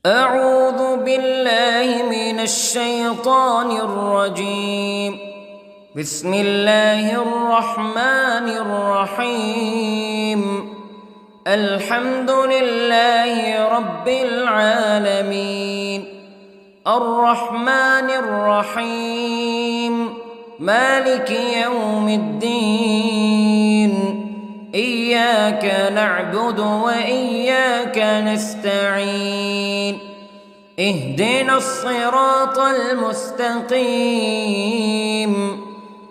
أعوذ بالله من الشيطان الرجيم. بسم الله الرحمن الرحيم. الحمد لله رب العالمين، الرحمن الرحيم، مالك يوم الدين. إياك نعبد وإياك نستعين. اهدنا الصراط المستقيم،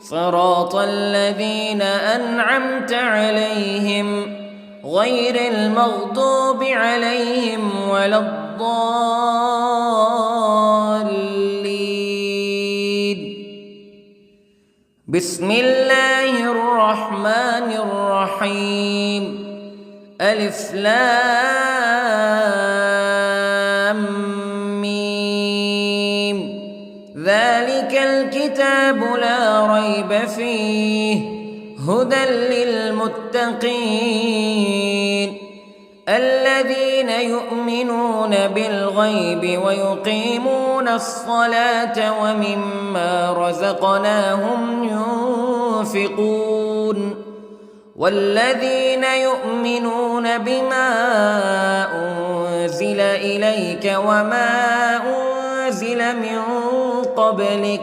صراط الذين أنعمت عليهم غير المغضوب عليهم ولا الضالين. بسم الله الرحمن الرحيم. ألف لام ميم. ذلك الكتاب لا ريب فيه هدى للمتقين الذين يؤمنون بالغيب ويقيمون الصلاة ومما رزقناهم ينفقون والذين يؤمنون بما أنزل إليك وما أنزل من قبلك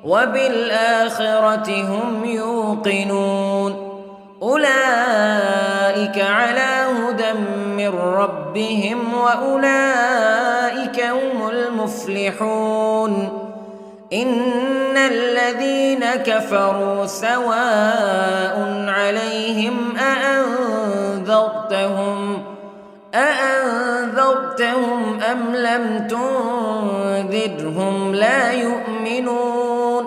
وبالآخرة هم يوقنون. أولئك على هدى من ربهم وأولئك هم المفلحون. إن الذين كفروا سواء عليهم أأنذرتهم أم لم تنذرهم لا يؤمنون.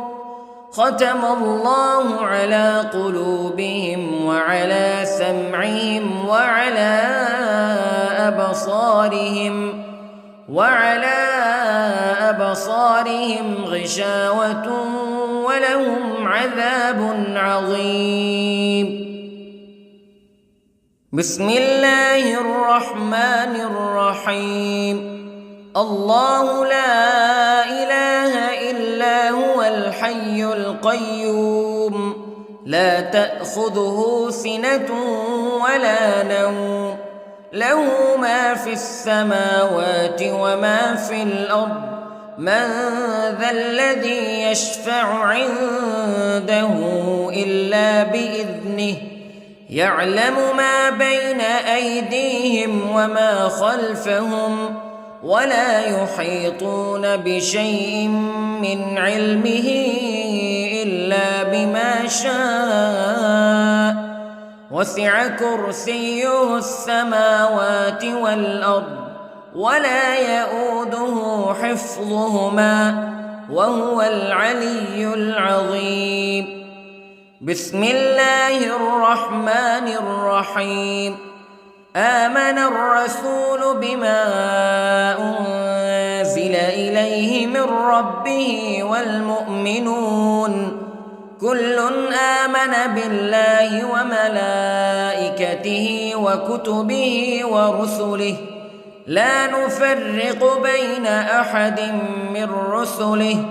ختم الله على قلوبهم وعلى سمعهم وعلى أبصارهم غشاوة ولهم عذاب عظيم. بسم الله الرحمن الرحيم. الله لا إله إلا هو الحي القيوم لا تأخذه سنة ولا نوم له ما في السماوات وما في الأرض. من ذا الذي يشفع عنده إلا بإذنه يعلم ما بين أيديهم وما خلفهم ولا يحيطون بشيء من علمه إلا بما شاء. وسع كرسيه السماوات والأرض ولا يؤوده حفظهما وهو العلي العظيم. بسم الله الرحمن الرحيم. آمن الرسول بما أنزل إليه من ربه والمؤمنون كل آمن بالله وملائكته وكتبه ورسله لا نفرق بين أحد من رسله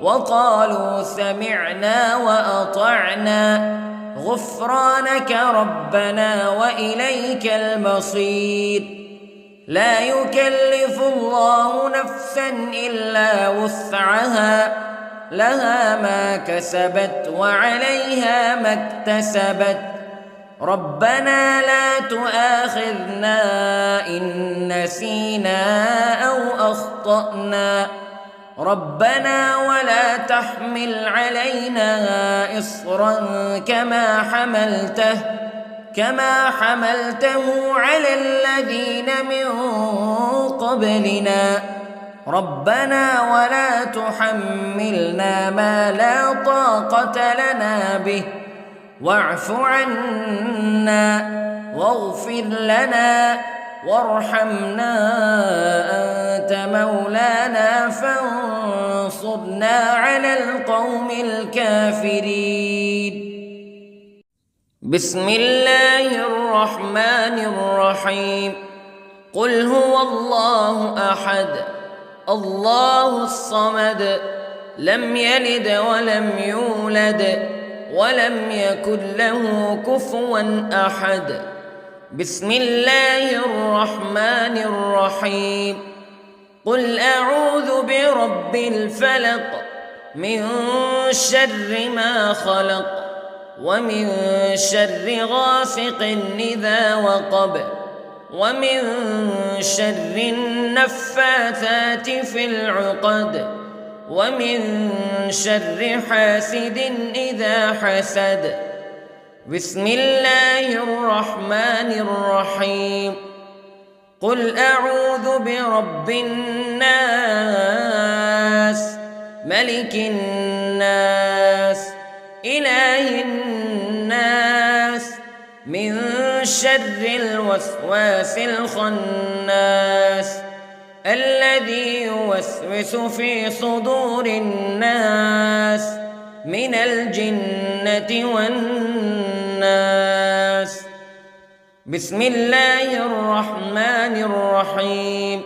وقالوا سمعنا وأطعنا غفرانك ربنا وإليك المصير. لا يكلف الله نفسا إلا وسعها لها ما كسبت وعليها ما اكتسبت. ربنا لا تؤاخذنا إن نسينا أو أخطأنا ربنا ولا تحمل علينا إصرا كما حملته على الذين من قبلنا ربنا ولا تحملنا ما لا طاقة لنا به واعف عنا واغفر لنا وارحمنا أنت مولانا فانصرنا على القوم الكافرين. بسم الله الرحمن الرحيم. قل هو الله أحد الله الصمد لم يلد ولم يولد ولم يكن له كفوا أحد. بسم الله الرحمن الرحيم. قل أعوذ برب الفلق من شر ما خلق ومن شر غاسق إذا وقب ومن شر النفاثات في العقد ومن شر حاسد إذا حسد. بسم الله الرحمن الرحيم. قل أعوذ برب الناس ملك الناس إله الناس من شر الوسواس الخناس الذي يوسوس في صدور الناس من الجنة والناس. بسم الله الرحمن الرحيم.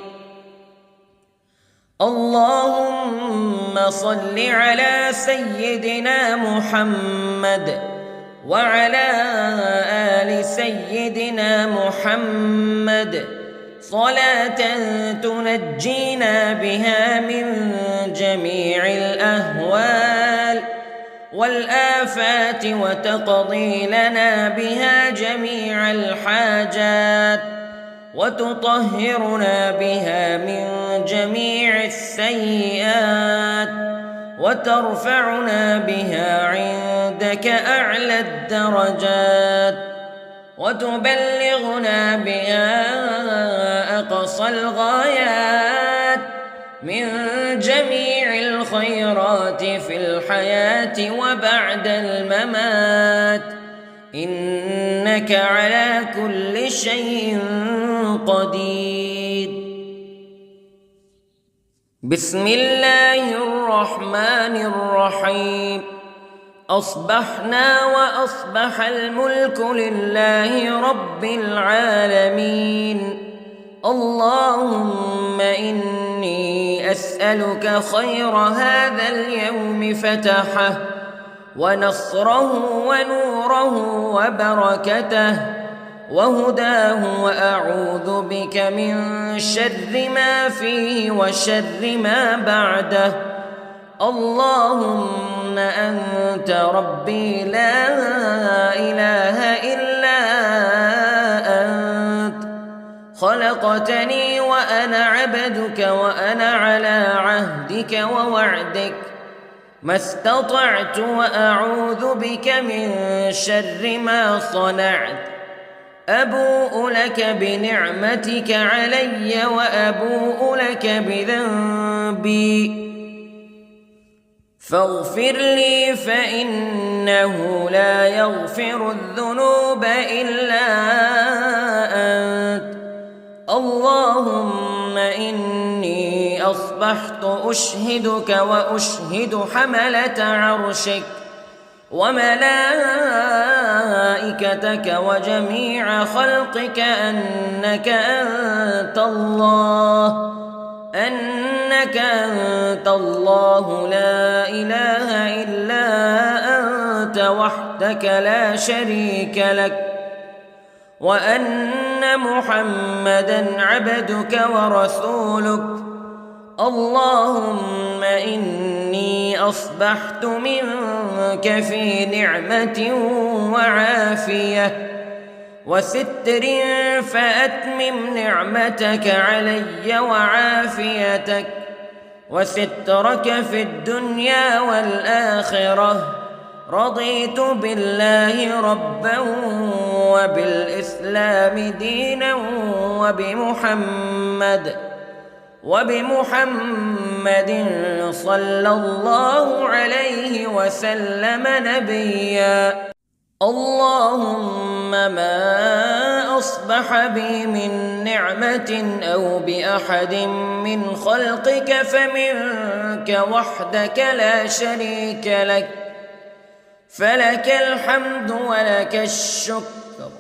اللهم صل على سيدنا محمد وعلى آل سيدنا محمد صلاة تنجينا بها من جميع الأهوال والآفات وتقضي لنا بها جميع الحاجات وتطهرنا بها من جميع السيئات وترفعنا بها عندك أعلى الدرجات وتبلغنا بها أقصى الغايات من جميع الخيرات في الحياة وبعد الممات إنك على كل شيء قدير. بسم الله الرحمن الرحيم. أصبحنا وأصبح الملك لله رب العالمين. اللهم إني أسألك خير هذا اليوم فتحه ونصره ونوره وبركته وهداه وأعوذ بك من شر ما فيه وشر ما بعده. اللهم أنت ربي لا إله إلا أنت خلقتني وأنا عبدك وأنا على عهدك ووعدك ما استطعت وأعوذ بك من شر ما صنعت. أبوء لك بنعمتك علي وأبوء لك بذنبي فاغفر لي فإنه لا يغفر الذنوب إلا أنت. اللهم إني أصبحت أشهدك وأشهد حملة عرشك وملائكتك وجميع خلقك أنك أنت الله لا إله إلا أنت وحدك لا شريك لك وأن محمدًا عبدك ورسولك. اللهم إني أصبحت منك في نعمة وعافية وستر فأتمم نعمتك علي وعافيتك وسترك في الدنيا والآخرة. رضيت بالله ربا وبالإسلام دينا وبمحمد صلى الله عليه وسلم نبيا. اللهم ما أصبح بي من نعمة أو بأحد من خلقك فمنك وحدك لا شريك لك فلك الحمد ولك الشكر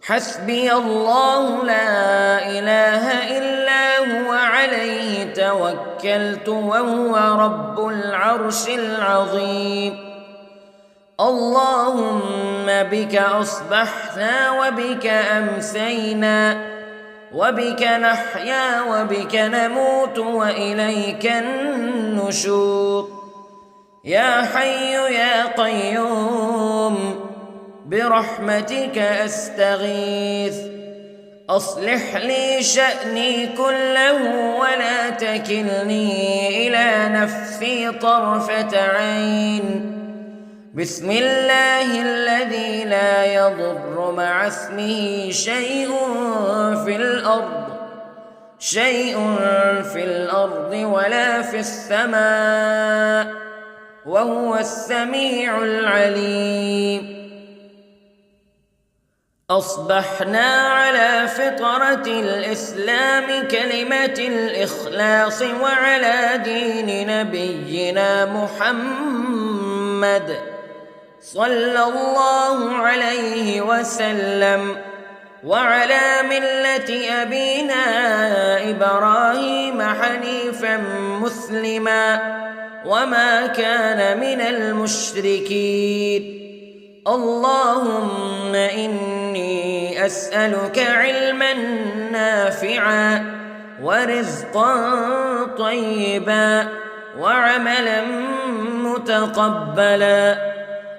حسبي الله لا إله إلا هو عليه توكلت وهو رب العرش العظيم. اللهم بك أصبحنا وبك أمسينا وبك نحيا وبك نموت وإليك النشور. يا حي يا قيوم برحمتك أستغيث، أصلح لي شأني كله ولا تكلني إلى نفسي طرفة عين. بسم الله الذي لا يضر مع اسمه شيء في الأرض ولا في السماء وهو السميع العليم. أصبحنا على فطرة الإسلام كلمة الإخلاص وعلى دين نبينا محمد صلى الله عليه وسلم وعلى ملة أبينا إبراهيم حنيفا مسلما وما كان من المشركين. اللهم إني أسألك علما نافعا ورزقا طيبا وعملا متقبلا.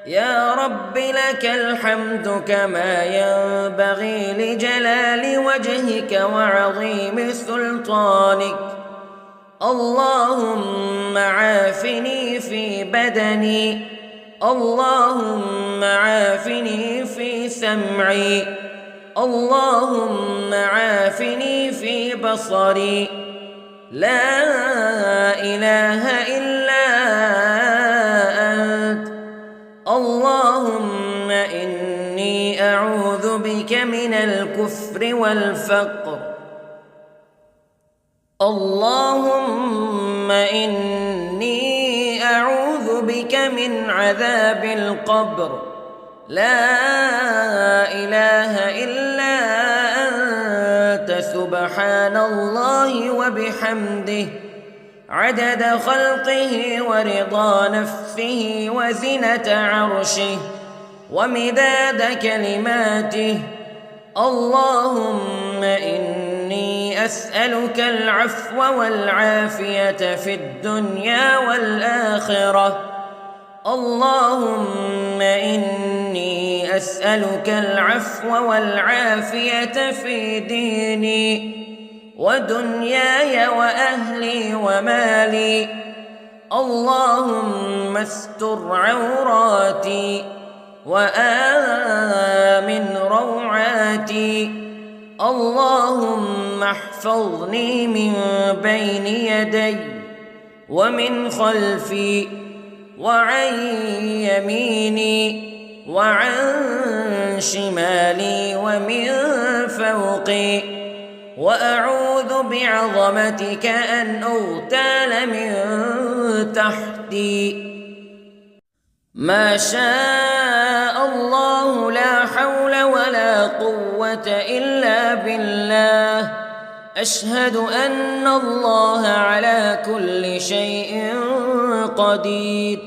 يا رب لك الحمد كما ينبغي لجلال وجهك وعظيم سلطانك. اللهم عافني في بدني، اللهم عافني في سمعي، اللهم عافني في بصري. لا إله إلا أنت. اللهم إني أعوذ بك من الكفر والفقر. اللهم إني أعوذ بك من عذاب القبر. لا إله إلا أنت سبحان الله وبحمده عدد خلقه ورضا نفسه وزنة عرشه ومداد كلماته. اللهم إني أسألك العفو والعافية في الدنيا والآخرة. اللهم إني أسألك العفو والعافية في ديني ودنياي وأهلي ومالي. اللهم استر عوراتي وآمن روعاتي. اللهم احفظني من بين يدي ومن خلفي وعن يميني وعن شمالي ومن فوقي، وأعوذ بعظمتك أن أغتال من تحتي. ما شاء الله لا حول ولا قوة إلا بالله. أشهد أن الله على كل شيء قدير.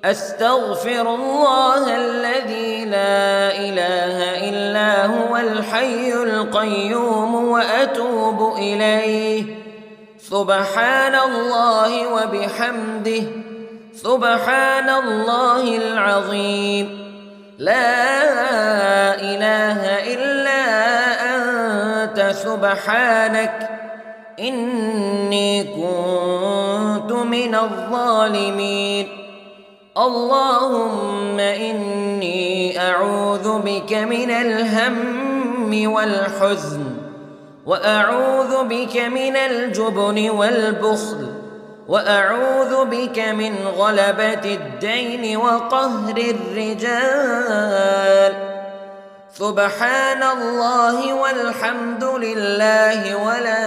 أستغفر الله الذي لا إله إلا هو الحي القيوم وأتوب إليه. سبحان الله وبحمده سبحان الله العظيم. لا إله إلا أنت سبحانك إني كنت من الظالمين. اللهم إني أعوذ بك من الهم والحزن، وأعوذ بك من الجبن والبخل، وأعوذ بك من غلبة الدين وقهر الرجال. سبحان الله والحمد لله ولا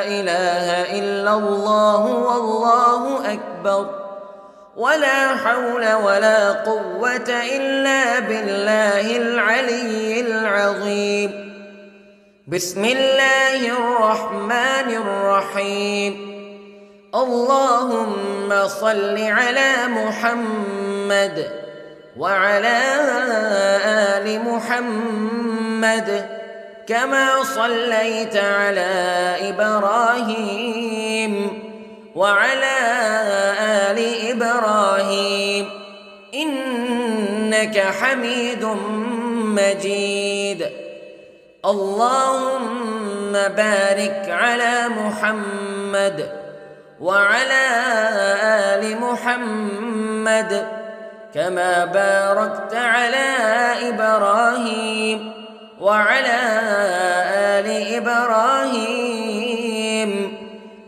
إله إلا الله والله أكبر. ولا حول ولا قوة إلا بالله العلي العظيم. بسم الله الرحمن الرحيم. اللهم صل على محمد وعلى آل محمد كما صليت على إبراهيم وعلى آل إبراهيم إنك حميد مجيد. اللهم بارك على محمد وعلى آل محمد كما باركت على إبراهيم وعلى آل إبراهيم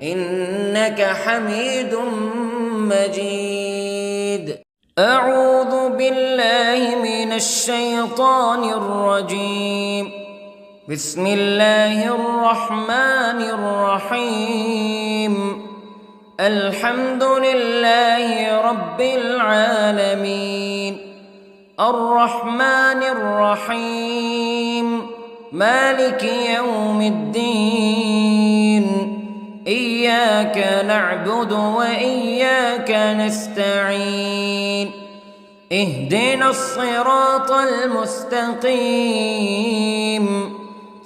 إنك حميد مجيد. أعوذ بالله من الشيطان الرجيم. بسم الله الرحمن الرحيم. الحمد لله رب العالمين الرحمن الرحيم مالك يوم الدين إياك نعبد وإياك نستعين اهدنا الصراط المستقيم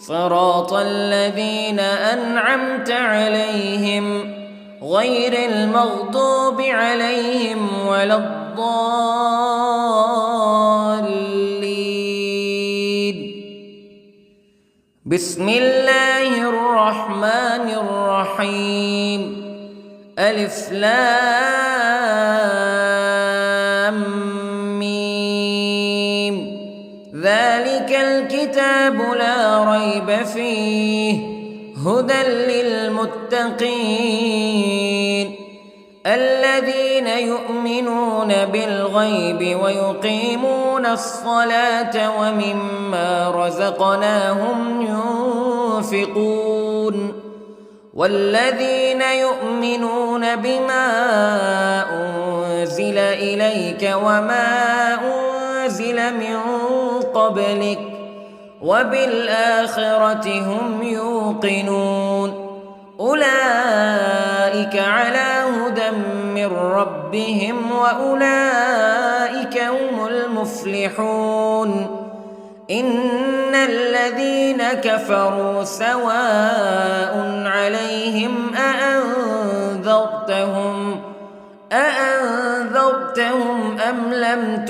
صراط الذين أنعمت عليهم غير المغضوب عليهم ولا الضالين. بسم الله الرحمن الرحيم. ألف لام ميم. ذلك الكتاب لا ريب فيه هدى للمتقين الذين يؤمنون بالغيب ويقيمون الصلاة ومما رزقناهم ينفقون والذين يؤمنون بما أنزل إليك وما أنزل من قبلك وبالآخرة هم يوقنون أولئك على هدى من ربهم وأولئك هم المفلحون. إن الذين كفروا سواء عليهم أأنذرتهم أم لم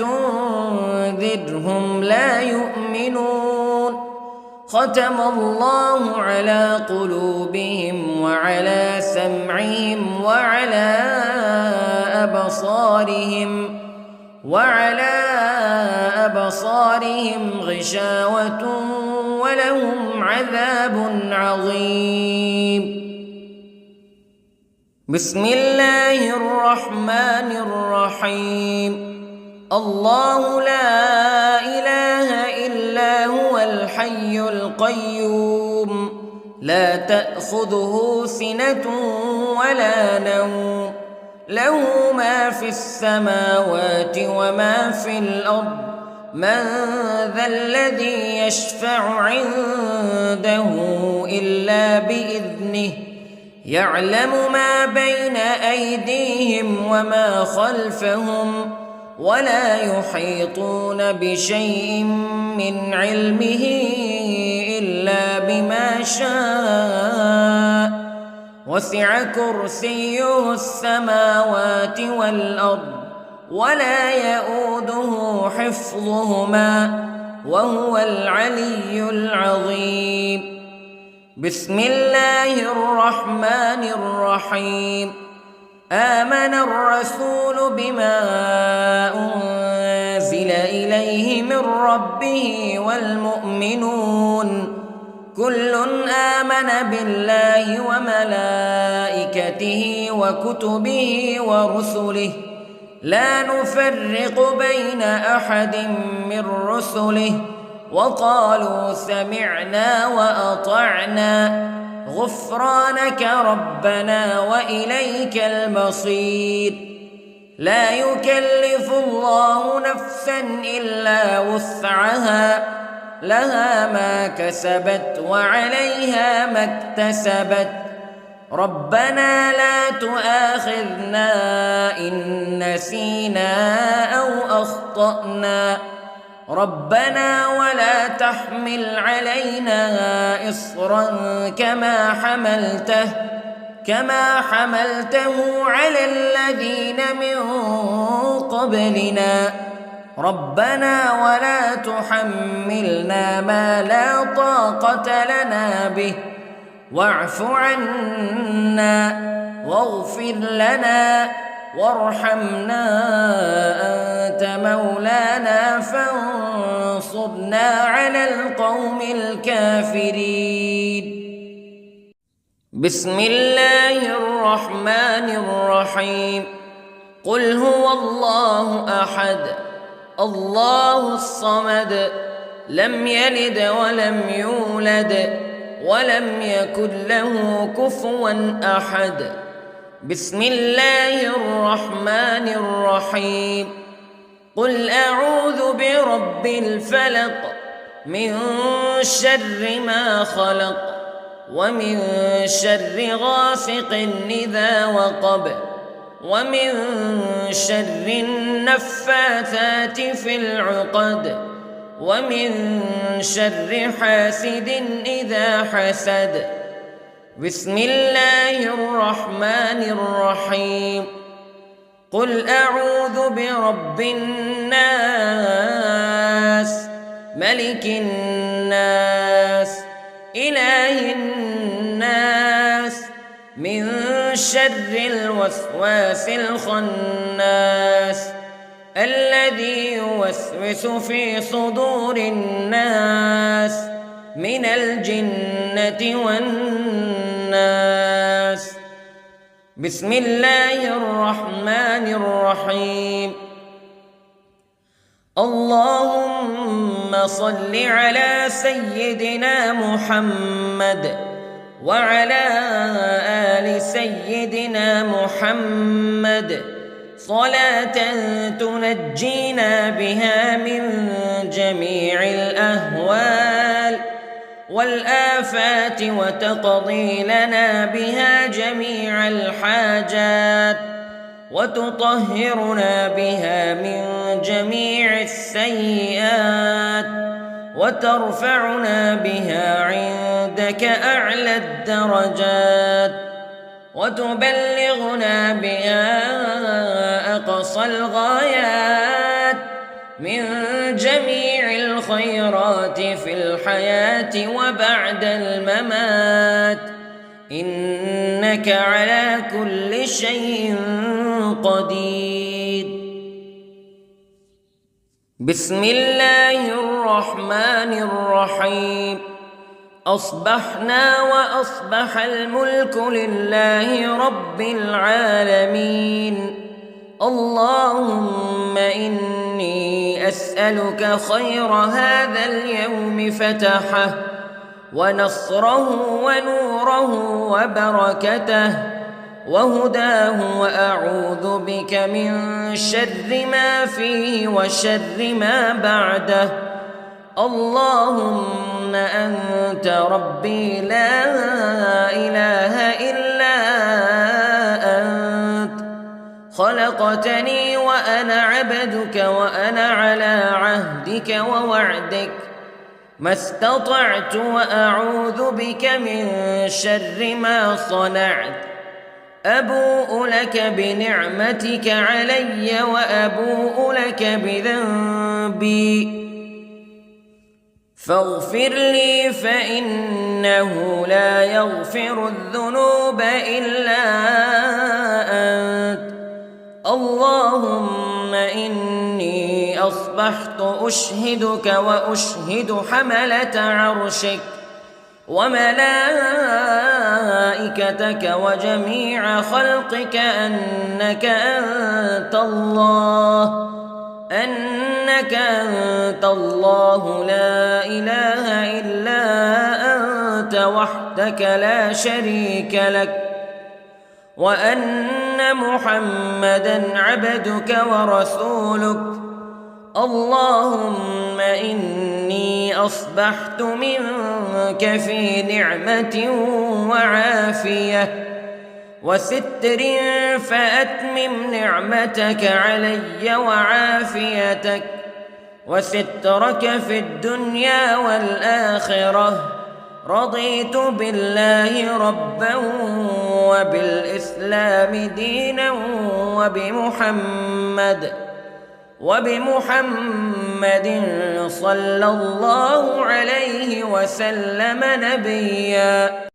تنذرهم لا يؤمنون. ختم الله على قلوبهم وعلى سمعهم وعلى أبصارهم غشاوة ولهم عذاب عظيم. بسم الله الرحمن الرحيم. الله لا إله إلا هو الحي القيوم لا تأخذه سنة ولا نوم له ما في السماوات وما في الأرض من ذا الذي يشفع عنده إلا بإذنه يعلم ما بين أيديهم وما خلفهم ولا يحيطون بشيء من علمه إلا بما شاء وسع كرسيه السماوات والأرض ولا يؤوده حفظهما وهو العلي العظيم. بسم الله الرحمن الرحيم. آمن الرسول بما أنزل إليه من ربه والمؤمنون كل آمن بالله وملائكته وكتبه ورسله لا نفرق بين أحد من رسله وقالوا سمعنا وأطعنا غفرانك ربنا وإليك المصير. لا يكلف الله نفسا إلا وسعها لها ما كسبت وعليها ما اكتسبت ربنا لا تؤاخذنا إن نسينا أو أخطأنا ربنا ولا تحمل علينا إصرا كما حملته على الذين من قبلنا ربنا ولا تحملنا ما لا طاقة لنا به واعف عنا واغفر لنا وارحمنا أنت مولانا فانصرنا على القوم الكافرين. بسم الله الرحمن الرحيم. قل هو الله أحد الله الصمد لم يلد ولم يولد ولم يكن له كفوا أحد. بسم الله الرحمن الرحيم. قل أعوذ برب الفلق من شر ما خلق ومن شر غاسق إذا وقب ومن شر النفاثات في العقد ومن شر حاسد إذا حسد. بسم الله الرحمن الرحيم. قل أعوذ برب الناس ملك الناس إله الناس من شر الوسواس الخناس الذي يوسوس في صدور الناس من الجنة والناس. بسم الله الرحمن الرحيم. اللهم صل على سيدنا محمد وعلى آل سيدنا محمد صلاة تنجينا بها من جميع الأهوال والآفات وتقضي لنا بها جميع الحاجات وتطهرنا بها من جميع السيئات وترفعنا بها عندك أعلى الدرجات وتبلغنا بها أقصى الغايات من جميع الخيرات في الحياة وبعد الممات إنك على كل شيء قدير. بسم الله الرحمن الرحيم. أصبحنا وأصبح الملك لله رب العالمين. اللهم إني أسألك خير هذا اليوم فتحه ونصره ونوره وبركته وهداه وأعوذ بك من شر ما فيه وشر ما بعده. اللهم أنت ربي لا إله إلا أنت خلقتني وأنا عبدك وأنا على عهدك ووعدك ما استطعت وأعوذ بك من شر ما صنعت. أبوء لك بنعمتك علي وأبوء لك بذنبي فاغفر لي فإنه لا يغفر الذنوب إلا أنت. اللهم إني أصبحت أشهدك وأشهد حملة عرشك وملائكتك وجميع خلقك أنك أنت الله لا إله إلا أنت وحدك لا شريك لك وأن أن محمدًا عبدك ورسولك. اللهم إني أصبحت منك في نعمة وعافية وستر، فأتمم نعمتك علي وعافيتك وسترك في الدنيا والآخرة. رضيت بالله ربًا وبالإسلام دينًا وبمحمد صلى الله عليه وسلم نبيًا.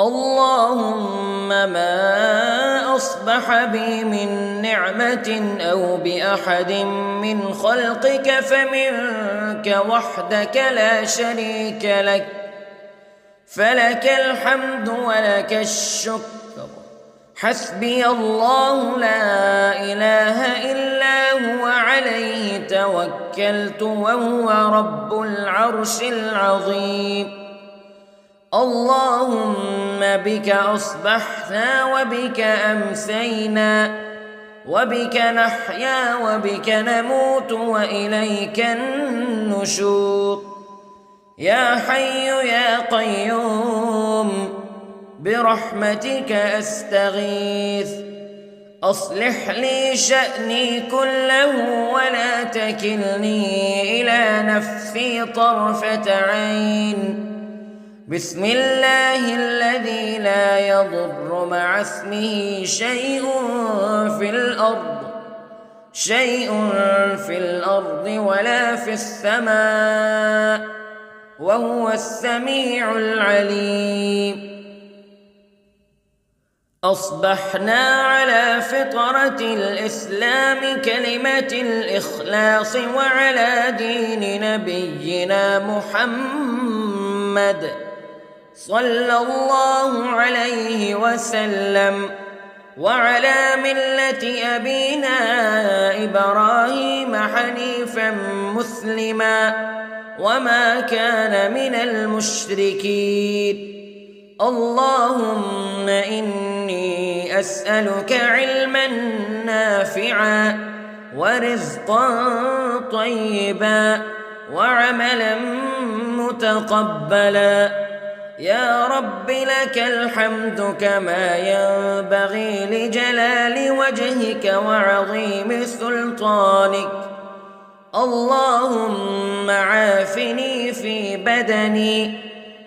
اللهم ما أصبح بي من نعمة أو بأحد من خلقك فمنك وحدك لا شريك لك، فلك الحمد ولك الشكر. حسبي الله لا إله إلا هو، عليه توكلت وهو رب العرش العظيم. اللهم بك أصبحنا وبك أمسينا وبك نحيا وبك نموت وإليك النشور. يا حي يا قيوم برحمتك أستغيث، أصلح لي شأني كله ولا تكلني إلى نفسي طرفة عين. بسم الله الذي لا يضر مع اسمه شيء في الأرض ولا في السماء، وهو السميع العليم. أصبحنا على فطرة الإسلام كلمة الإخلاص وعلى دين نبينا محمد صلى الله عليه وسلم، وعلى ملة أبينا إبراهيم حنيفا مسلما وما كان من المشركين. اللهم إني أسألك علما نافعا ورزقا طيبا وعملا متقبلا. يا رب لك الحمد كما ينبغي لجلال وجهك وعظيم سلطانك. اللهم عافني في بدني،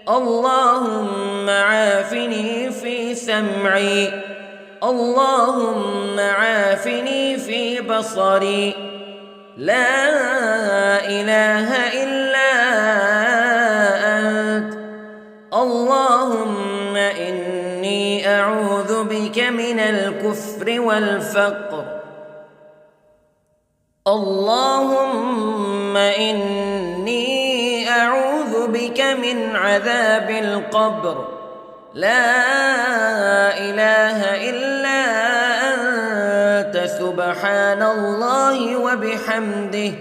اللهم عافني في سمعي، اللهم عافني في بصري. لا إله إلا أنت. اللهم إني أعوذ بك من الكفر والفقر. اللهم إني أعوذ بك من عذاب القبر. لا إله إلا أنت، سبحان الله وبحمده،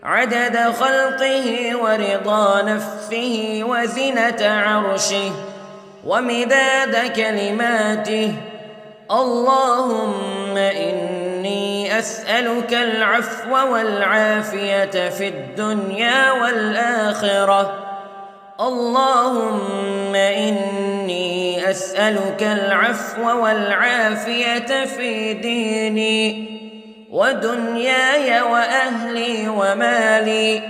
عدد خلقه ورضا نفسه وزنة عرشه ومداد كلماته. اللهم إني أسألك العفو والعافية في الدنيا والآخرة. اللهم إني أسألك العفو والعافية في ديني ودنياي وأهلي ومالي.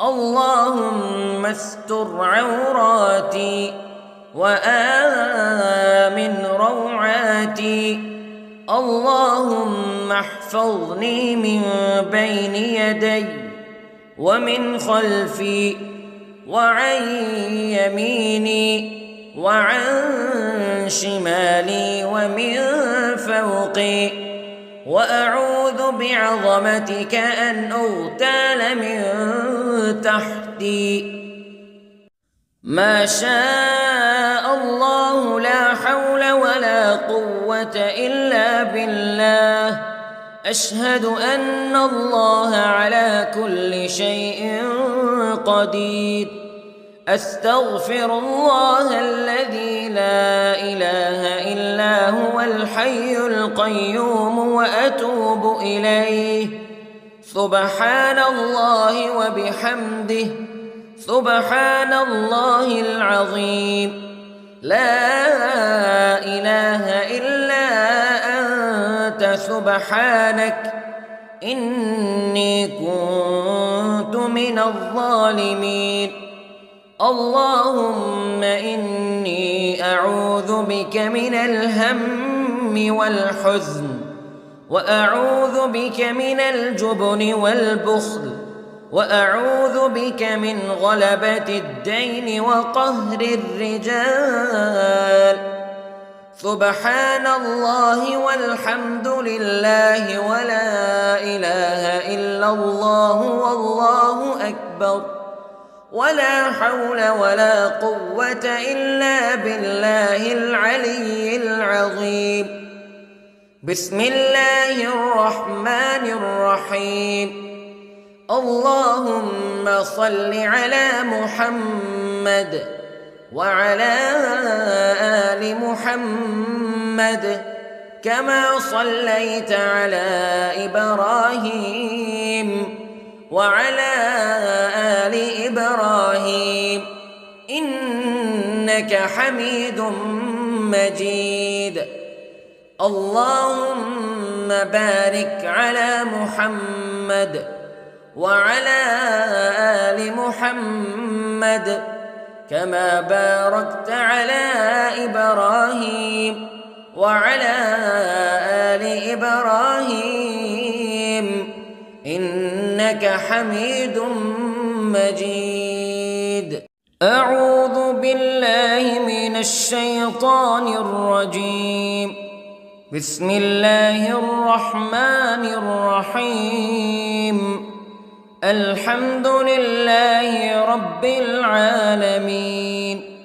اللهم استر عوراتي وآمن روعاتي. اللهم احفظني من بين يدي ومن خلفي وعن يميني وعن شمالي ومن فوقي، وأعوذ بعظمتك أن أغتال من تحتي. ما شاء الله لا حول ولا قوة إلا بالله. أشهد أن الله على كل شيء قدير. أستغفر الله الذي لا إله إلا هو الحي القيوم وأتوب إليه. سبحان الله وبحمده، سبحان الله العظيم. لا إله إلا أنت سبحانك إني كنت من الظالمين. اللهم إني أعوذ بك من الهم والحزن، وأعوذ بك من الجبن والبخل، وأعوذ بك من غلبة الدين وقهر الرجال. سبحان الله والحمد لله ولا إله إلا الله والله أكبر، ولا حول ولا قوة إلا بالله العلي العظيم. بسم الله الرحمن الرحيم. اللهم صل على محمد وعلى آل محمد كما صليت على إبراهيم وعلى آل إبراهيم إنك حميد مجيد. اللهم بارك على محمد وعلى آل محمد كما باركت على إبراهيم وعلى آل إبراهيم إنك حميد مجيد. أعوذ بالله من الشيطان الرجيم. بسم الله الرحمن الرحيم. الحمد لله رب العالمين،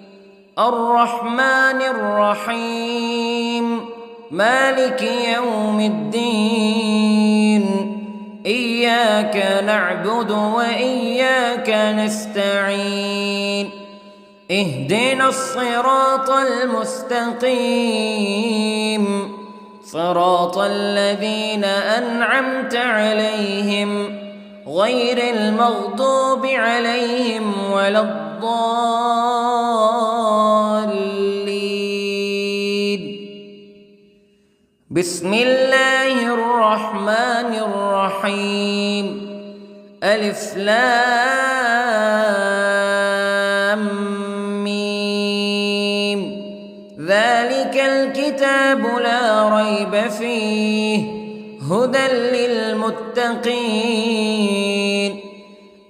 الرحمن الرحيم، مالك يوم الدين. إياك نعبد وإياك نستعين. اهدنا الصراط المستقيم، صراط الذين أنعمت عليهم غير المغضوب عليهم ولا الضالين. بسم الله الرحمن الرحيم. ألف لام ميم. ذلك الكتاب لا ريب فيه هدى للمتقين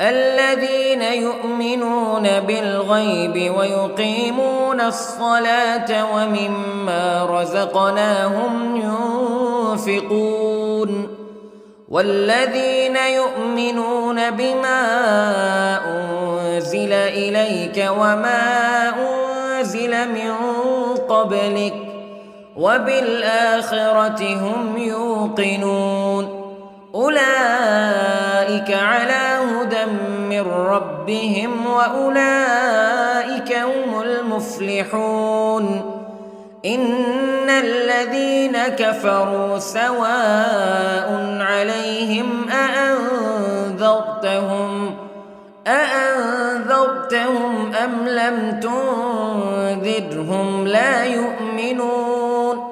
الذين يؤمنون بالغيب ويقيمون الصلاة ومما رزقناهم ينفقون والذين يؤمنون بما أنزل إليك وما أنزل من قبلك وبالآخرة هم يوقنون أولئك على هدى من ربهم وأولئك هم المفلحون. إن الذين كفروا سواء عليهم أأنذرتهم أم لم تنذرهم لا يؤمنون.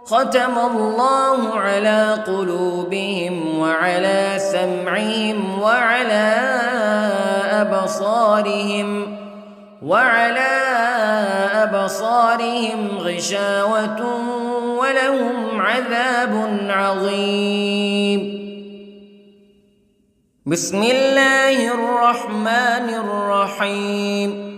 ختم الله على قلوبهم وعلى سمعهم وعلى أبصارهم غشاوة ولهم عذاب عظيم. بسم الله الرحمن الرحيم.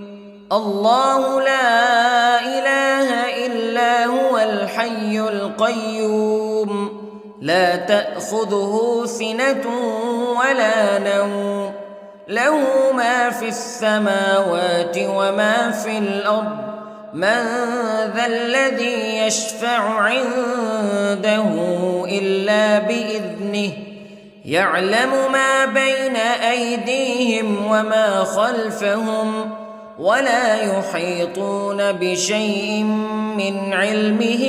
الله لا إله إلا هو الحي القيوم لا تأخذه سنة ولا نوم له ما في السماوات وما في الأرض من ذا الذي يشفع عنده إلا بإذنه يعلم ما بين أيديهم وما خلفهم ولا يحيطون بشيء من علمه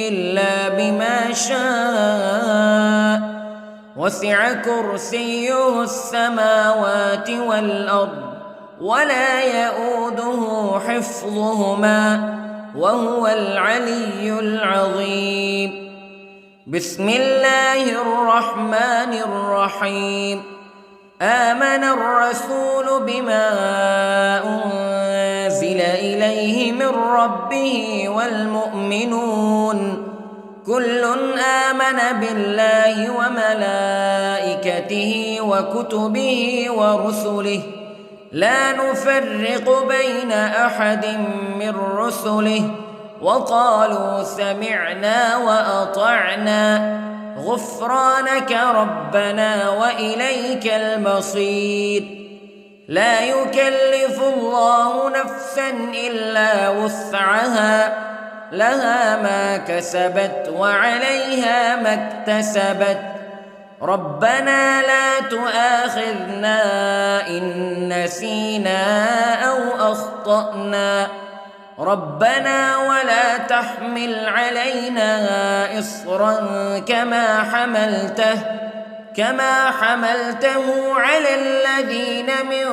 إلا بما شاء وسع كرسيه السماوات والأرض ولا يئوده حفظهما وهو العلي العظيم. بسم الله الرحمن الرحيم. آمن الرسول بما أنزل إليه من ربه والمؤمنون كل آمن بالله وملائكته وكتبه ورسله لا نفرق بين أحد من رسله وقالوا سمعنا وأطعنا غفرانك ربنا وإليك المصير. لا يكلف الله نفسا إلا وسعها لها ما كسبت وعليها ما اكتسبت ربنا لا تؤاخذنا إن نسينا أو أخطأنا ربنا ولا تحمل علينا إصرا كما حملته على الذين من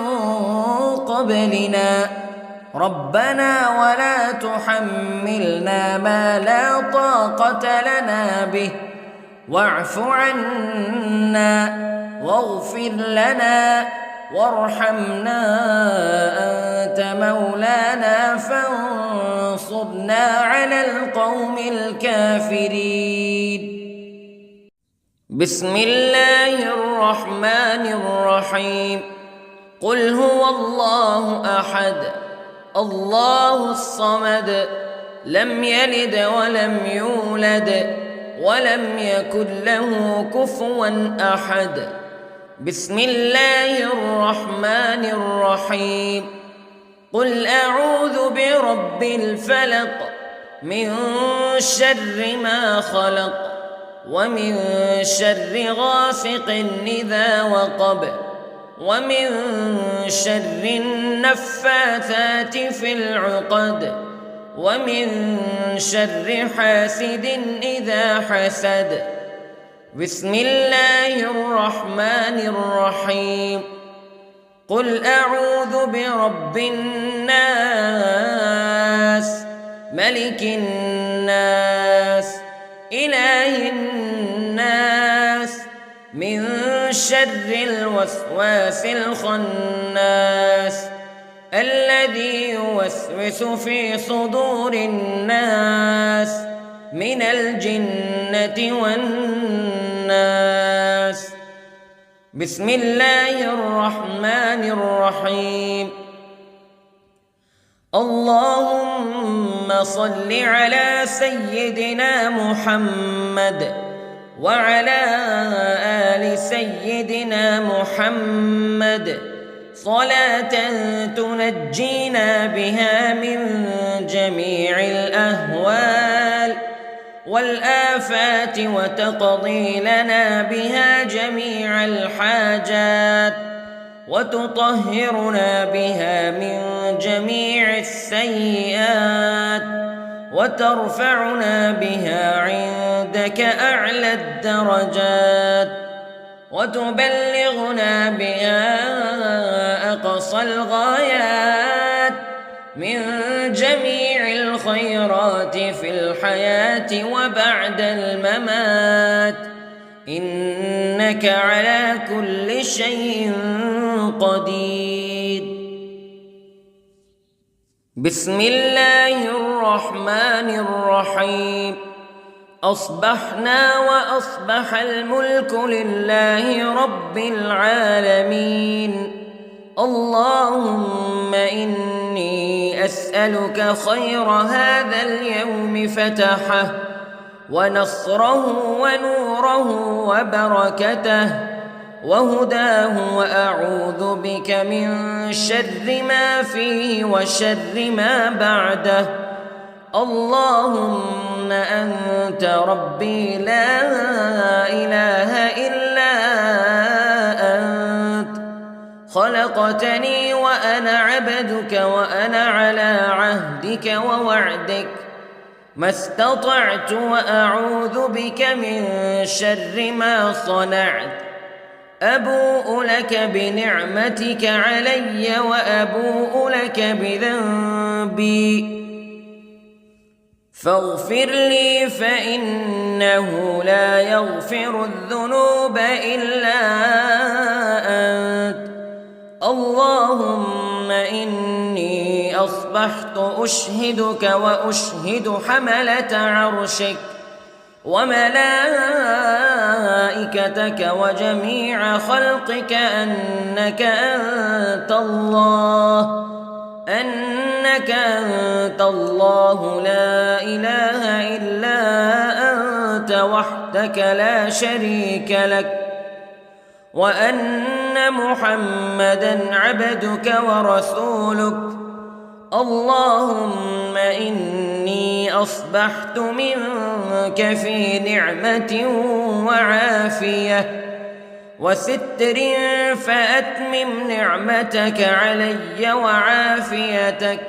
قبلنا ربنا ولا تحملنا ما لا طاقة لنا به واعف عنا واغفر لنا وارحمنا أنت مولانا فانصرنا على القوم الكافرين. بسم الله الرحمن الرحيم. قل هو الله أحد الله الصمد لم يلد ولم يولد ولم يكن له كفوا أحد. بسم الله الرحمن الرحيم. قل أعوذ برب الفلق من شر ما خلق ومن شر غاسق إذا وقب ومن شر النفاثات في العقد ومن شر حاسد إذا حسد. بسم الله الرحمن الرحيم. قل أعوذ برب الناس ملك الناس إله الناس من شر الوسواس الخناس الذي يوسوس في صدور الناس من الجنة والناس. بسم الله الرحمن الرحيم. اللهم صل على سيدنا محمد وعلى آل سيدنا محمد صلاة تنجينا بها من جميع الأهوال والآفات وتقضي لنا بها جميع الحاجات وتطهرنا بها من جميع السيئات وترفعنا بها عندك أعلى الدرجات وتبلغنا بها أقصى الغايات من جميع الخيرات في الحياة وبعد الممات إنك على كل شيء قدير. بسم الله الرحمن الرحيم. أصبحنا وأصبح الملك لله رب العالمين. اللهم إني أسألك خير هذا اليوم فتحه ونصره ونوره وبركته وهداه وأعوذ بك من شر ما فيه وشر ما بعده. اللهم أنت ربي لا إله إلا أنت خلقتني وأنا عبدك وأنا على عهدك ووعدك ما استطعت وأعوذ بك من شر ما صنعت أبوء لك بنعمتك علي وأبوء لك بذنبي فاغفر لي فإنه لا يغفر الذنوب إلا أنت اللهم إني أصبحت أشهدك وأشهد حملة عرشك وملائكتك وجميع خلقك أنك أنت الله لا إله إلا أنت وحدك لا شريك لك وأن محمدًا عبدك ورسولك اللهم إني أصبحت منك في نعمة وعافية وستر فأتمم نعمتك علي وعافيتك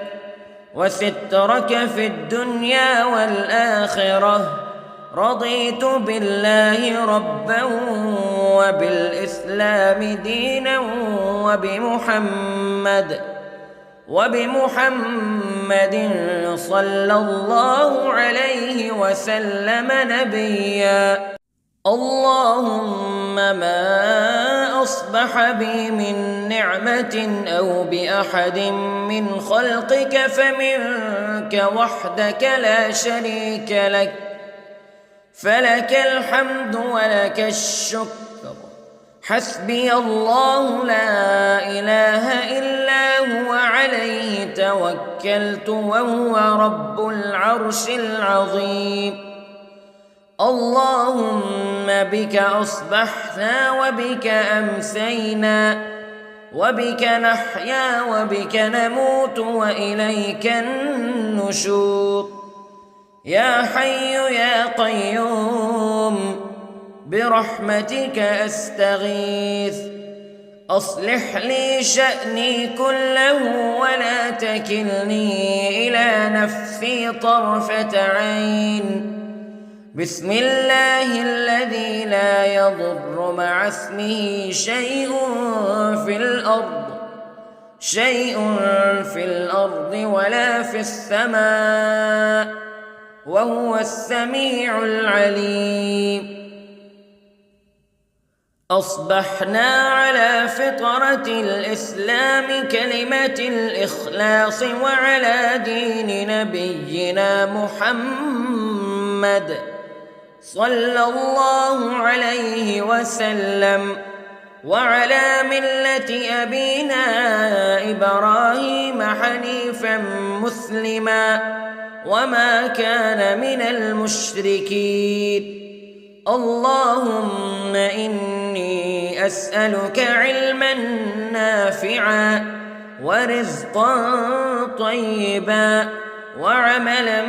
وسترك في الدنيا والآخرة رضيت بالله ربا وبالإسلام دينا وبمحمد صلى الله عليه وسلم نبيا اللهم ما أصبح بي من نعمة أو بأحد من خلقك فمنك وحدك لا شريك لك فلك الحمد ولك الشكر حسبي الله لا إله إلا هو عليه توكلت وهو رب العرش العظيم اللهم بك أصبحنا وبك أمسينا وبك نحيا وبك نموت وإليك النشور يا حي يا قيوم برحمتك أستغيث أصلح لي شأني كله ولا تكلني إلى نفسي طرفة عين بسم الله الذي لا يضر مع اسمه شيء في الأرض ولا في السماء وهو السميع العليم أصبحنا على فطرة الإسلام كلمة الإخلاص وعلى دين نبينا محمد صلى الله عليه وسلم وعلى ملة أبينا إبراهيم حنيفا مسلما وما كان من المشركين اللهم إني أسألك علما نافعا ورزقا طيبا وعملا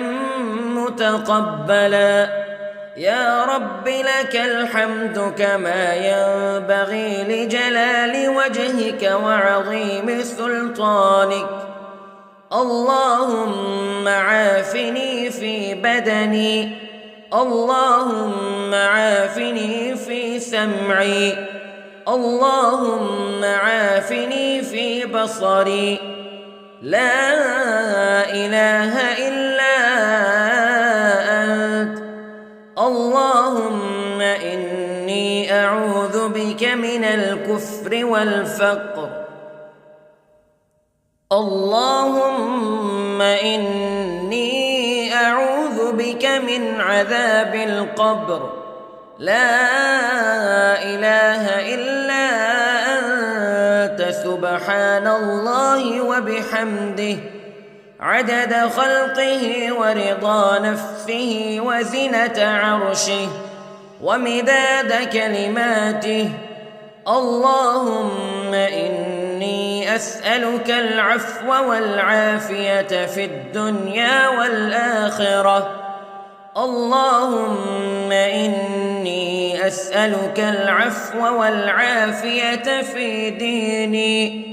متقبلا يا رب لك الحمد كما ينبغي لجلال وجهك وعظيم سلطانك اللهم عافني في بدني اللهم عافني في سمعي اللهم عافني في بصري لا إله إلا أنت اللهم إني أعوذ بك من الكفر والفقر اللهم إني أعوذ بك من عذاب القبر لا إله إلا أنت سبحان الله وبحمده عدد خلقه ورضا نفسه وزنة عرشه ومداد كلماته اللهم إني أسألك العفو والعافية في الدنيا والآخرة اللهم إني أسألك العفو والعافية في ديني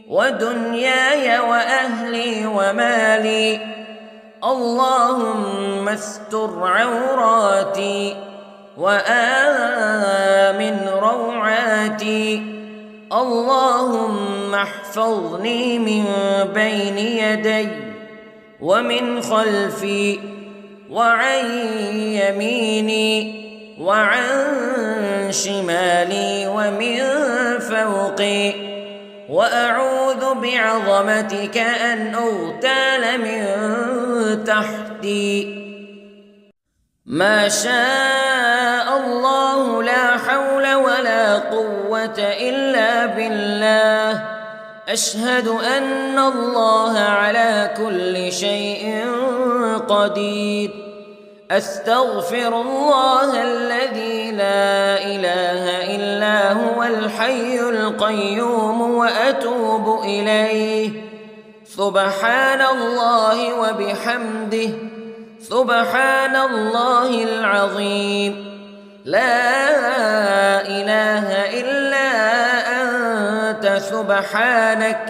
ودنياي وأهلي ومالي. اللهم استر عوراتي وآمن روعاتي. اللهم احفظني من بين يدي ومن خلفي وعن يميني وعن شمالي ومن فوقي، وأعوذ بعظمتك أن أغتال من تحتي. ما شاء الله لا حول ولا قوة إلا بالله. أشهد أن الله على كل شيء قدير. أستغفر الله الذي لا إله إلا هو الحي القيوم وأتوب إليه. سبحان الله وبحمده، سبحان الله العظيم. لا إله إلا أنت سبحانك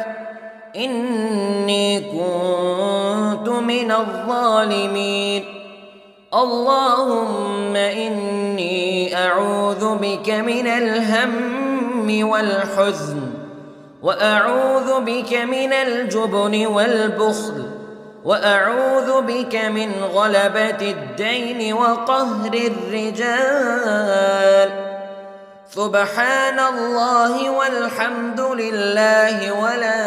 إني كنت من الظالمين. اللهم إني أعوذ بك من الهم والحزن، وأعوذ بك من الجبن والبخل، وأعوذ بك من غلبة الدين وقهر الرجال. سبحان الله والحمد لله ولا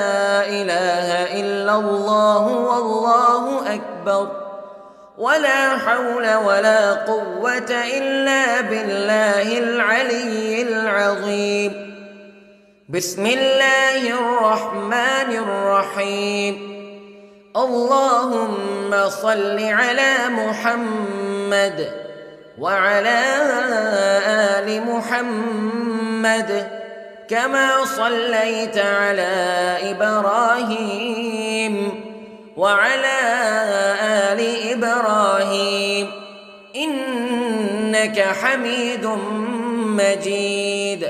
إله إلا الله والله أكبر، ولا حول ولا قوة إلا بالله العلي العظيم. بسم الله الرحمن الرحيم. اللهم صل على محمد وعلى آل محمد كما صليت على إبراهيم وعلى آل إبراهيم إنك حميد مجيد.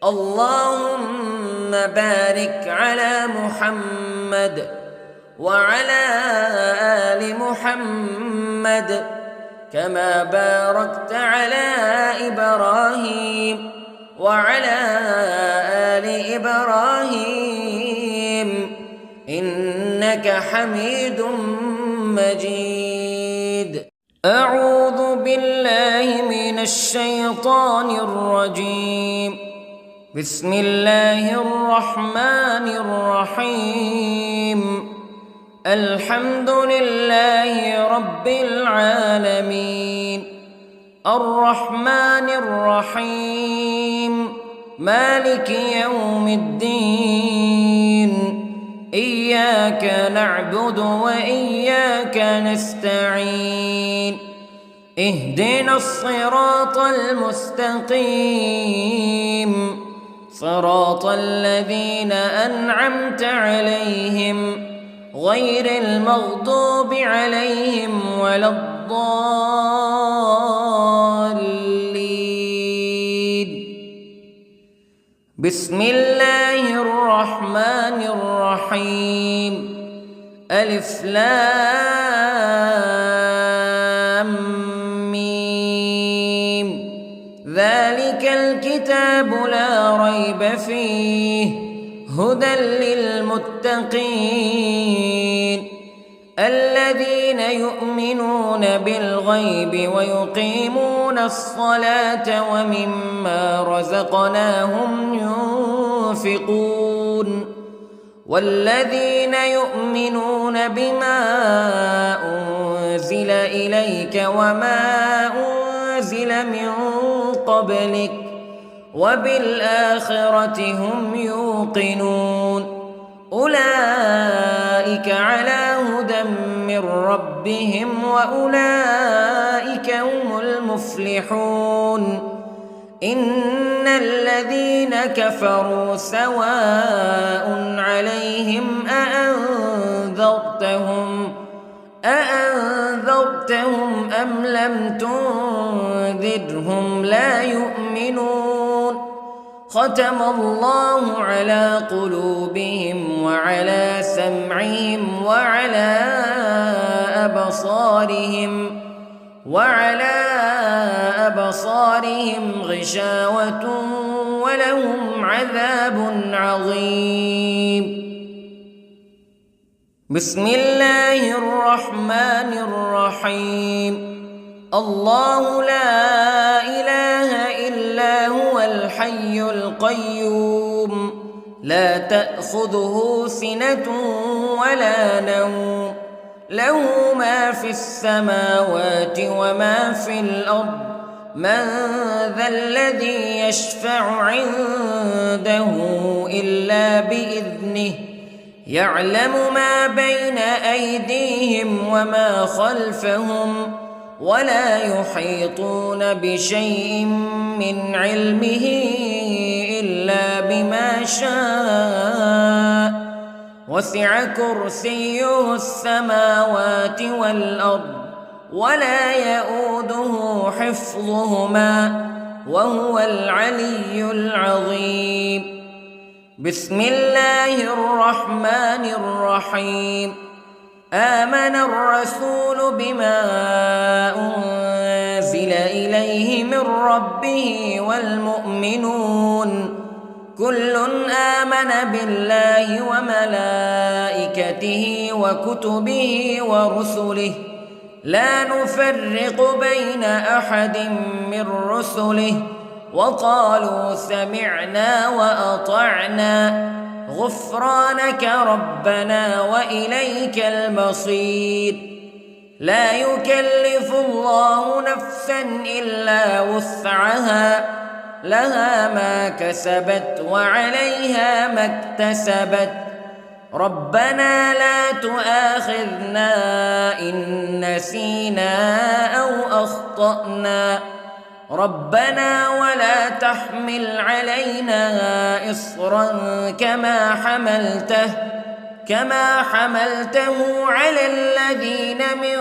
اللهم بارك على محمد وعلى آل محمد كما باركت على إبراهيم وعلى آل إبراهيم إنك حميد مجيد. أعوذ بالله من الشيطان الرجيم. بسم الله الرحمن الرحيم. الحمد لله رب العالمين، الرحمن الرحيم، مالك يوم الدين. إياك نعبد وإياك نستعين. اهدنا الصراط المستقيم، صراط الذين أنعمت عليهم غير المغضوب عليهم ولا الضالين. بسم الله الرحمن الرحيم. ألف لام ميم. ذلك الكتاب لا ريب فيه هدى للمتقين الذين يؤمنون بالغيب ويقيمون الصلاة ومما رزقناهم ينفقون والذين يؤمنون بما أنزل إليك وما أنزل من قبلك وبالآخرة هم يوقنون أولئك على هدى من ربهم وأولئك هم المفلحون إن الذين كفروا سواء عليهم أأنذرتهم أم لم تنذرهم تنذرهم لا يؤمنون ختم الله على قلوبهم وعلى سمعهم وعلى أبصارهم غشاوة ولهم عذاب عظيم. بسم الله الرحمن الرحيم. الله لا إله إلا هو الحي القيوم لا تأخذه سنة ولا نوم له ما في السماوات وما في الأرض من ذا الذي يشفع عنده إلا بإذنه يعلم ما بين أيديهم وما خلفهم ولا يحيطون بشيء من علمه إلا بما شاء وسع كرسيه السماوات والأرض ولا يؤوده حفظهما وهو العلي العظيم. بسم الله الرحمن الرحيم. آمن الرسول بما أنزل إليه من ربه والمؤمنون كل آمن بالله وملائكته وكتبه ورسله لا نفرق بين أحد من رسله وقالوا سمعنا وأطعنا غفرانك ربنا وإليك المصير. لا يكلف الله نفسا إلا وسعها لها ما كسبت وعليها ما اكتسبت ربنا لا تؤاخذنا إن نسينا أو أخطأنا ربنا ولا تحمل علينا إصرا كما حملته على الذين من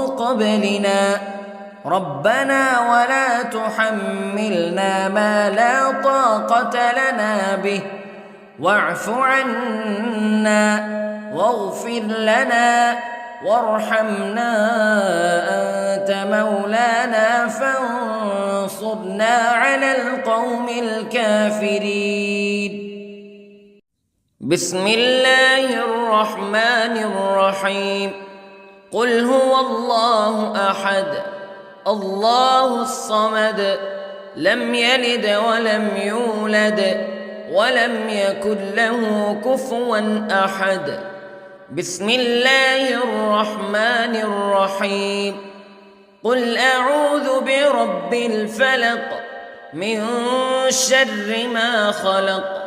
قبلنا ربنا ولا تحملنا ما لا طاقة لنا به واعف عنا واغفر لنا وارحمنا أنت مولانا فانصرنا على القوم الكافرين. بسم الله الرحمن الرحيم. قل هو الله أحد الله الصمد لم يلد ولم يولد ولم يكن له كفوا أحد. بسم الله الرحمن الرحيم. قل أعوذ برب الفلق من شر ما خلق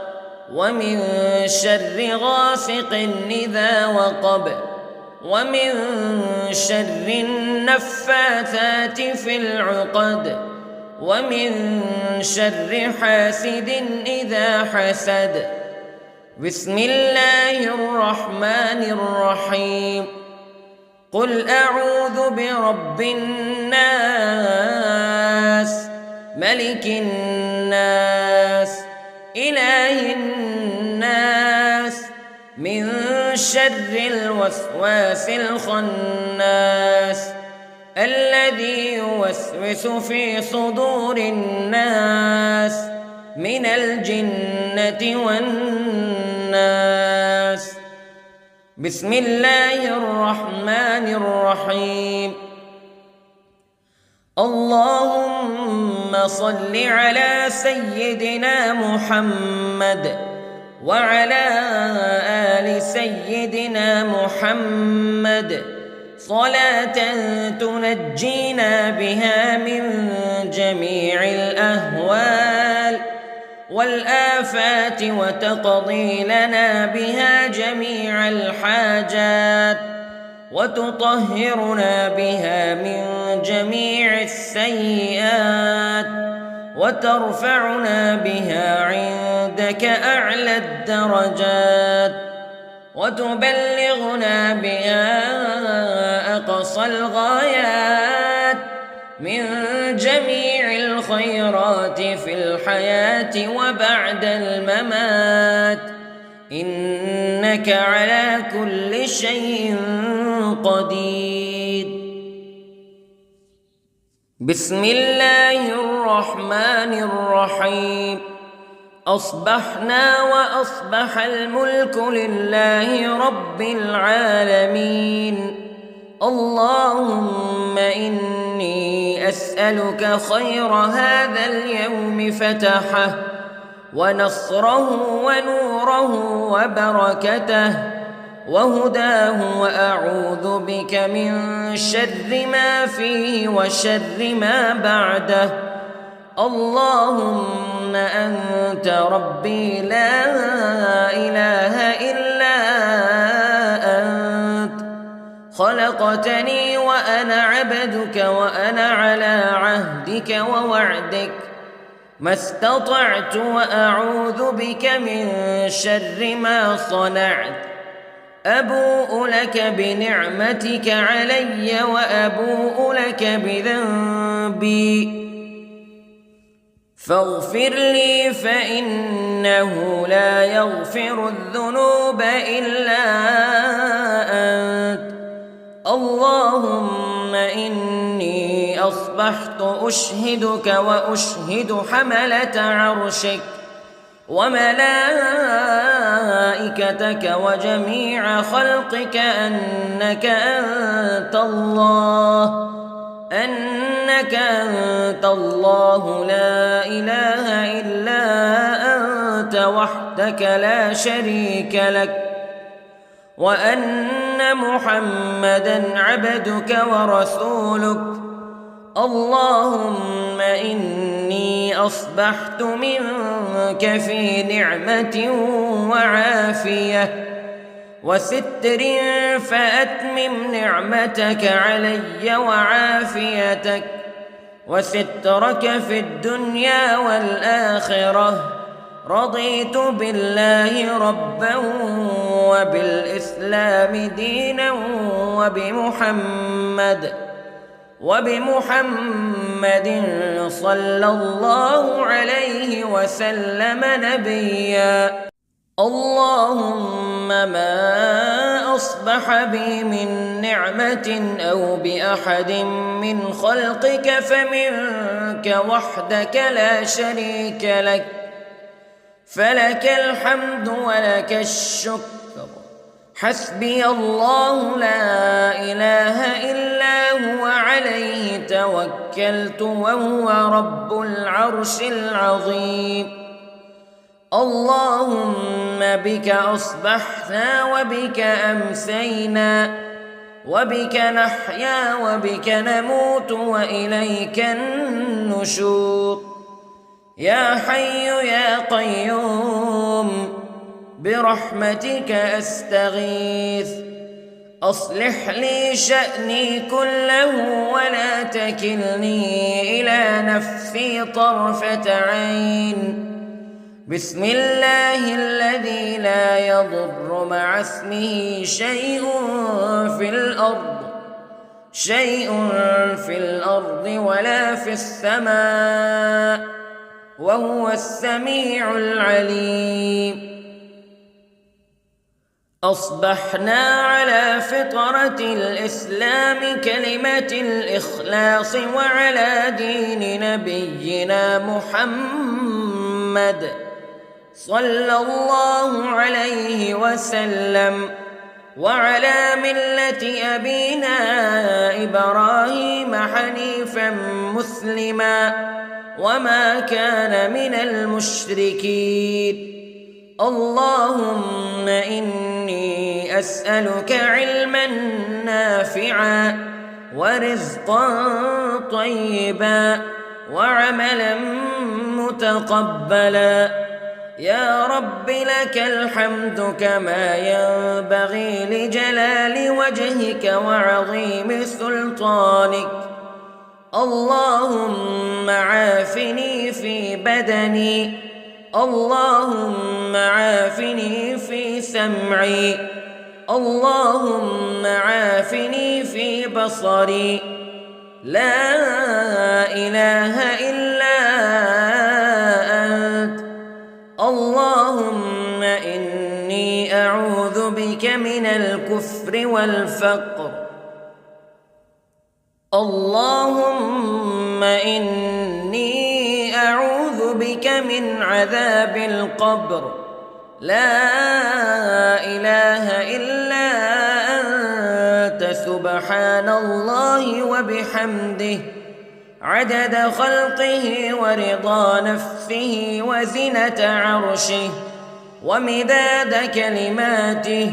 ومن شر غاسق إذا وقب ومن شر النفاثات في العقد ومن شر حاسد إذا حسد. بسم الله الرحمن الرحيم. قل أعوذ برب الناس ملك الناس إله الناس من شر الوسواس الخناس الذي يوسوس في صدور الناس من الجنة والناس. بسم الله الرحمن الرحيم. اللهم صل على سيدنا محمد وعلى آل سيدنا محمد صلاة تنجينا بها من جميع الأهوال والآفات وتقضي لنا بها جميع الحاجات وتطهرنا بها من جميع السيئات وترفعنا بها عندك أعلى الدرجات وتبلغنا بها أقصى الغايات من جميع الخيرات في الحياة وبعد الممات، إنك على كل شيء قدير. بسم الله الرحمن الرحيم. أصبحنا وأصبح الملك لله رب العالمين. اللهم إني أسألك خير هذا اليوم فتحه ونصره ونوره وبركته وهداه، وأعوذ بك من شر ما فيه وشر ما بعده. اللهم أنت ربي لا إله إلا أنت، خلقتني وأنا عبدك وأنا على عهدك ووعدك ما استطعت، وأعوذ بك من شر ما صنعت. أبوء لك بنعمتك علي وأبوء لك بذنبي، فاغفر لي فإنه لا يغفر الذنوب إلا أنت. اللهم إني أصبحت أشهدك وأشهد حملة عرشك وملائكتك وجميع خلقك أنك أنت الله لا إله إلا أنت وحدك لا شريك لك، وأن محمدًا عبدك ورسولك. اللهم إني أصبحت منك في نعمة وعافية وستر، فأتمم نعمتك علي وعافيتك وسترك في الدنيا والآخرة. رضيت بالله ربا وبالإسلام دينا وبمحمد صلى الله عليه وسلم نبيا. اللهم ما أصبح بي من نعمة أو بأحد من خلقك فمنك وحدك لا شريك لك، فلك الحمد ولك الشكر. حسبي الله لا إله إلا هو عليه توكلت وهو رب العرش العظيم. اللهم بك أصبحنا وبك أمسينا وبك نحيا وبك نموت وإليك النشور. يا حي يا قيوم برحمتك أستغيث، أصلح لي شأني كله ولا تكلني إلى نفسي طرفة عين. بسم الله الذي لا يضر مع اسمه شيء في الأرض ولا في السماء، وهو السميع العليم. أصبحنا على فطرة الإسلام كلمة الإخلاص وعلى دين نبينا محمد صلى الله عليه وسلم، وعلى ملة أبينا إبراهيم حنيفا مسلما وما كان من المشركين. اللهم إني أسألك علما نافعا ورزقا طيبا وعملا متقبلا. يا رب لك الحمد كما ينبغي لجلال وجهك وعظيم سلطانك. اللهم عافني في بدني، اللهم عافني في سمعي، اللهم عافني في بصري. لا إله والكفر والفقر. اللهم إني أعوذ بك من عذاب القبر، لا إله إلا أنت سبحان الله وبحمده عدد خلقه ورضا نفسه وزنة عرشه ومداد كلماته.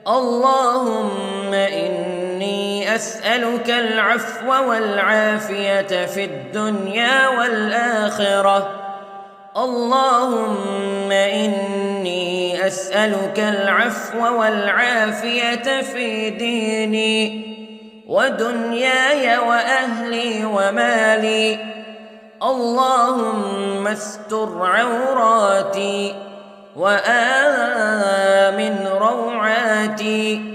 اللهم إني أسألك العفو والعافية في الدنيا والآخرة. اللهم إني أسألك العفو والعافية في ديني ودنياي وأهلي ومالي. اللهم استر عوراتي وآمن روعاتي.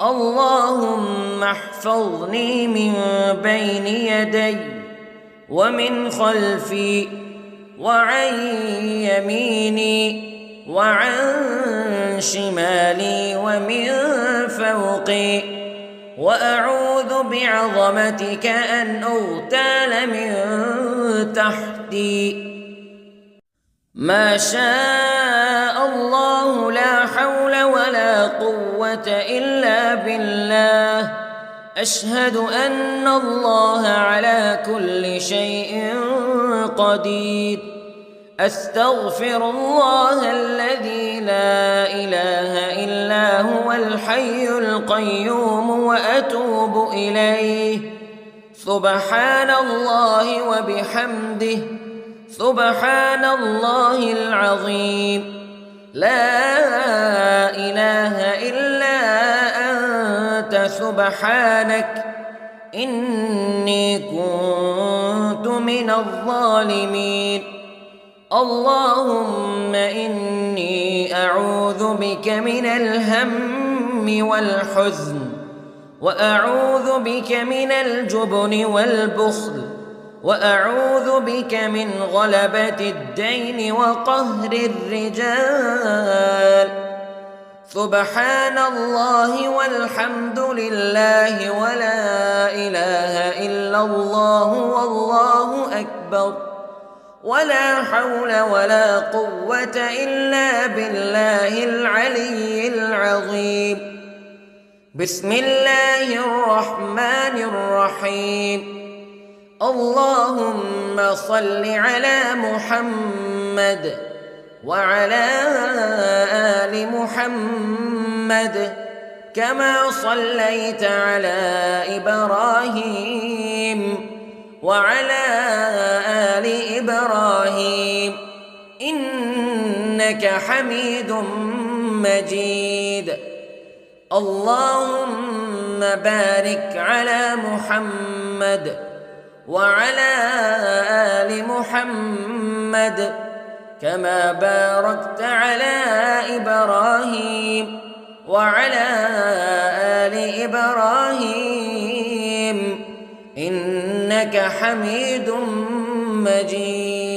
اللهم احفظني من بين يدي ومن خلفي وعن يميني وعن شمالي ومن فوقي، وأعوذ بعظمتك أن أغتال من تحتي. ما شاء الله لا حول ولا قوة إلا بالله. أشهد أن الله على كل شيء قدير. أستغفر الله الذي لا إله إلا هو الحي القيوم وأتوب إليه. سبحان الله وبحمده سبحان الله العظيم. لا إله إلا أنت سبحانك إني كنت من الظالمين. اللهم إني أعوذ بك من الهم والحزن، وأعوذ بك من الجبن والبخل، وأعوذ بك من غلبة الدين وقهر الرجال. سبحان الله والحمد لله ولا إله إلا الله والله أكبر، ولا حول ولا قوة إلا بالله العلي العظيم. بسم الله الرحمن الرحيم. اللهم صل على محمد وعلى آل محمد كما صليت على إبراهيم وعلى آل إبراهيم إنك حميد مجيد. اللهم بارك على محمد وعلى آل محمد كما باركت على إبراهيم وعلى آل إبراهيم إنك حميد مجيد.